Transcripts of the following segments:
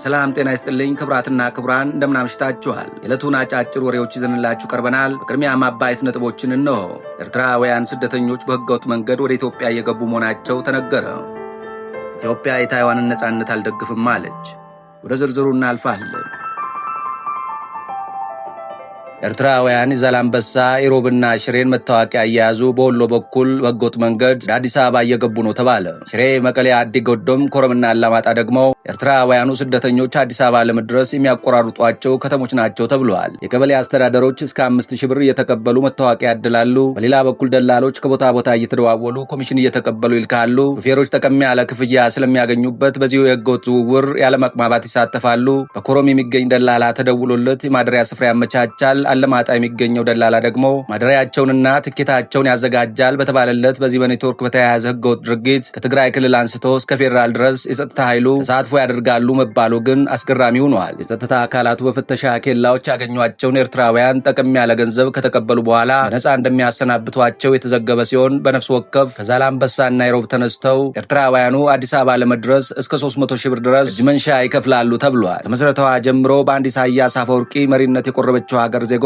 ሰላም ጤና ይስጥልኝ ክብራትና ክብራን እንደምን አምሽታችኋል። የዕለቱን አጫጭር ወሬዎች ይዘንላችሁ ቀርበናል። በቅድሚያም አበይት ነጥቦችን እንሆ። ኤርትራውያን ስደተኞች በህገወጥ መንገድ ወደ ኢትዮጵያ እየገቡ መሆናቸው ተነገረ። ኢትዮጵያ የታይዋንን ነጻነት አልደግፍም አለች። ወደ ዝርዝሩ እናልፋለን። ኤርትራውያን ዛላምበሳ ኢሮብና ሽሬን መታወቂያ እየያዙ በወሎ በኩል በህገወጥ መንገድ ወደ አዲስ አበባ እየገቡ ነው ተባለ። ሽሬ፣ መቀሌ፣ አዲጎዶም፣ ኮረምና አላማጣ ደግሞ ኤርትራውያኑ ስደተኞች አዲስ አበባ ለመድረስ የሚያቆራርጧቸው ከተሞች ናቸው ተብለዋል። የቀበሌ አስተዳደሮች እስከ 5000 ብር እየተቀበሉ መታወቂያ ያድላሉ። በሌላ በኩል ደላሎች ከቦታ ቦታ እየተደዋወሉ ኮሚሽን እየተቀበሉ ይልካሉ። ሹፌሮች ጠቀም ያለ ክፍያ ስለሚያገኙበት በዚሁ የህገወጥ ዝውውር ያለማቅማባት ይሳተፋሉ። በኮረም የሚገኝ ደላላ ተደውሎለት የማደሪያ ስፍራ ያመቻቻል። አለማጣ የሚገኘው ደላላ ደግሞ ማደሪያቸውንና ትኬታቸውን ያዘጋጃል በተባለለት በዚህ በኔትወርክ በተያያዘ ህገወጥ ድርጊት ከትግራይ ክልል አንስቶ እስከ ፌዴራል ድረስ የጸጥታ ኃይሉ ተሳትፎ ያደርጋሉ መባሉ ግን አስገራሚ ሆኗል። የጸጥታ አካላቱ በፍተሻ ኬላዎች ያገኟቸውን ኤርትራውያን ጠቀም ያለ ገንዘብ ከተቀበሉ በኋላ በነፃ እንደሚያሰናብቷቸው የተዘገበ ሲሆን በነፍስ ወከፍ ከዛላምበሳና ኢሮብ ተነስተው ኤርትራውያኑ አዲስ አበባ ለመድረስ እስከ 300,000 ብር ድረስ እጅ መንሻ ይከፍላሉ ተብሏል። ከመሰረታዋ ጀምሮ በአንድ ኢሳያስ አፈወርቂ መሪነት የቆረበችው ሀገር ዜጎች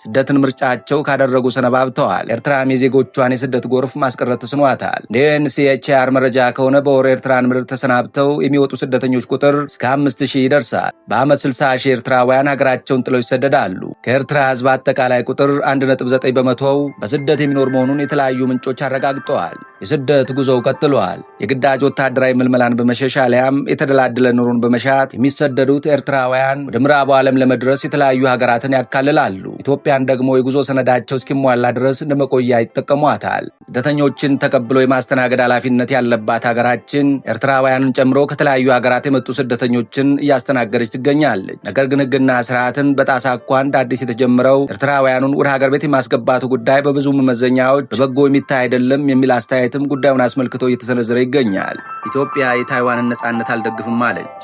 ስደትን ምርጫቸው ካደረጉ ሰነባብተዋል። ኤርትራም የዜጎቿን የስደት ጎርፍ ማስቀረት ተስኗታል። ዩኤንኤችሲአር መረጃ ከሆነ በወር ኤርትራን ምድር ተሰናብተው የሚወጡ ስደተኞች ቁጥር እስከ 5000 ይደርሳል። በዓመት 60,000 ኤርትራውያን ሀገራቸውን ጥለው ይሰደዳሉ። ከኤርትራ ህዝብ አጠቃላይ ቁጥር 1.9 በመቶው በስደት የሚኖር መሆኑን የተለያዩ ምንጮች አረጋግጠዋል። የስደት ጉዞው ቀጥሏል። የግዳጅ ወታደራዊ ምልመላን በመሸሽ አሊያም የተደላደለ ኑሮን በመሻት የሚሰደዱት ኤርትራውያን ወደ ምዕራቡ ዓለም ለመድረስ የተለያዩ ሀገራትን ያካልላሉ። ኢትዮጵያን ደግሞ የጉዞ ሰነዳቸው እስኪሟላ ድረስ እንደመቆያ ይጠቀሟታል። ስደተኞችን ተቀብሎ የማስተናገድ ኃላፊነት ያለባት ሀገራችን ኤርትራውያንን ጨምሮ ከተለያዩ ሀገራት የመጡ ስደተኞችን እያስተናገደች ትገኛለች። ነገር ግን ህግና ስርዓትን በጣሳ እንኳን እንደ አዲስ የተጀመረው ኤርትራውያኑን ወደ ሀገር ቤት የማስገባቱ ጉዳይ በብዙ መመዘኛዎች በበጎ የሚታይ አይደለም የሚል አስተያየትም ጉዳዩን አስመልክቶ እየተሰነዘረ ይገኛል። ኢትዮጵያ የታይዋንን ነጻነት አልደግፍም አለች።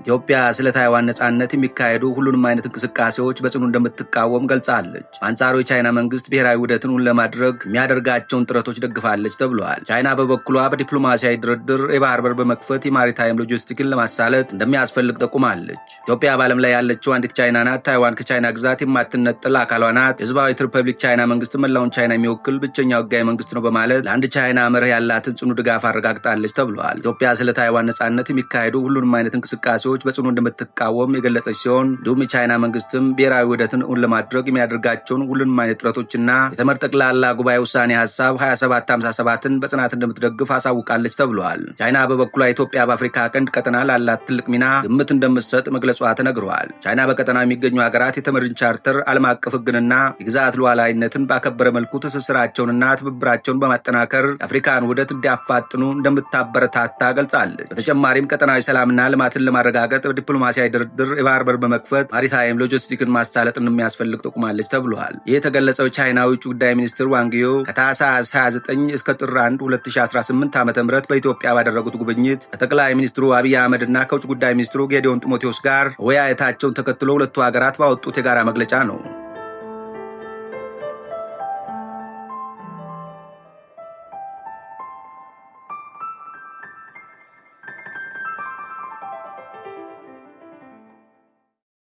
ኢትዮጵያ ስለ ታይዋን ነጻነት የሚካሄዱ ሁሉንም አይነት እንቅስቃሴዎች በጽኑ እንደምትቃወም ገልጻለች። በአንጻሩ የቻይና መንግስት ብሔራዊ ውህደትን ለማድረግ የሚያደርጋቸውን ጥረቶች ደግፋለች ተብሏል። ቻይና በበኩሏ በዲፕሎማሲያዊ ድርድር የባህር በር በመክፈት የማሪታይም ሎጂስቲክን ለማሳለጥ እንደሚያስፈልግ ጠቁማለች። ኢትዮጵያ በዓለም ላይ ያለችው አንዲት ቻይና ናት። ታይዋን ከቻይና ግዛት የማትነጠል አካሏ ናት። የህዝባዊት ሪፐብሊክ ቻይና መንግስት መላውን ቻይና የሚወክል ብቸኛ ህጋዊ መንግስት ነው በማለት ለአንድ ቻይና መርህ ያላትን ጽኑ ድጋፍ አረጋግጣለች ተብሏል። ኢትዮጵያ ስለ ታይዋን ነጻነት የሚካሄዱ ሁሉንም አይነት እንቅስቃሴዎች በጽኑ እንደምትቃወም የገለጸች ሲሆን እንዲሁም የቻይና መንግስትም ብሔራዊ ውህደትን ለማድረግ የሚያደርጋቸውን ሁሉንም አይነት ጥረቶችና የተመድ ጠቅላላ ጉባኤ ውሳኔ ሀሳብ 2757ን በጽናት እንደምትደግፍ አሳውቃለች ተብሏል። ቻይና በበኩሏ ኢትዮጵያ በአፍሪካ ቀንድ ቀጠና ላላት ትልቅ ሚና ግምት እንደምትሰጥ መግለጿ ተነግሯል። ቻይና በቀጠና የሚገኙ ሀገራት የተመድን ቻርተር ዓለም አቀፍ ህግንና የግዛት ሉዓላዊነትን ባከበረ መልኩ ትስስራቸውንና ትብብራቸውን በማጠናከር የአፍሪካን ውህደት እንዲያፋጥኑ እንደምታበረታታ ገልጻለች። በተጨማሪም ቀጠናዊ ሰላምና ልማትን ለማረጋገጥ ዲፕሎማሲያዊ ድርድር የባህር በር በመክፈት ማሪታይም ሎጂስቲክን ማሳለጥ እንደሚያስፈልግ ጠቁማለች ተብሏል። ይህ የተገለጸው ቻይና ውጭ ጉዳይ ሚኒስትር ዋንጊዮ ከታህሳስ 29 እስከ ጥር 1 2018 ዓ.ም በኢትዮጵያ ባደረጉት ጉብኝት ከጠቅላይ ሚኒስትሩ አብይ አህመድ እና ከውጭ ጉዳይ ሚኒስትሩ ጌዲዮን ጢሞቴዎስ ጋር መወያየታቸውን ተከትሎ ሁለቱ ሀገራት ባወጡት የጋራ መግለጫ ነው።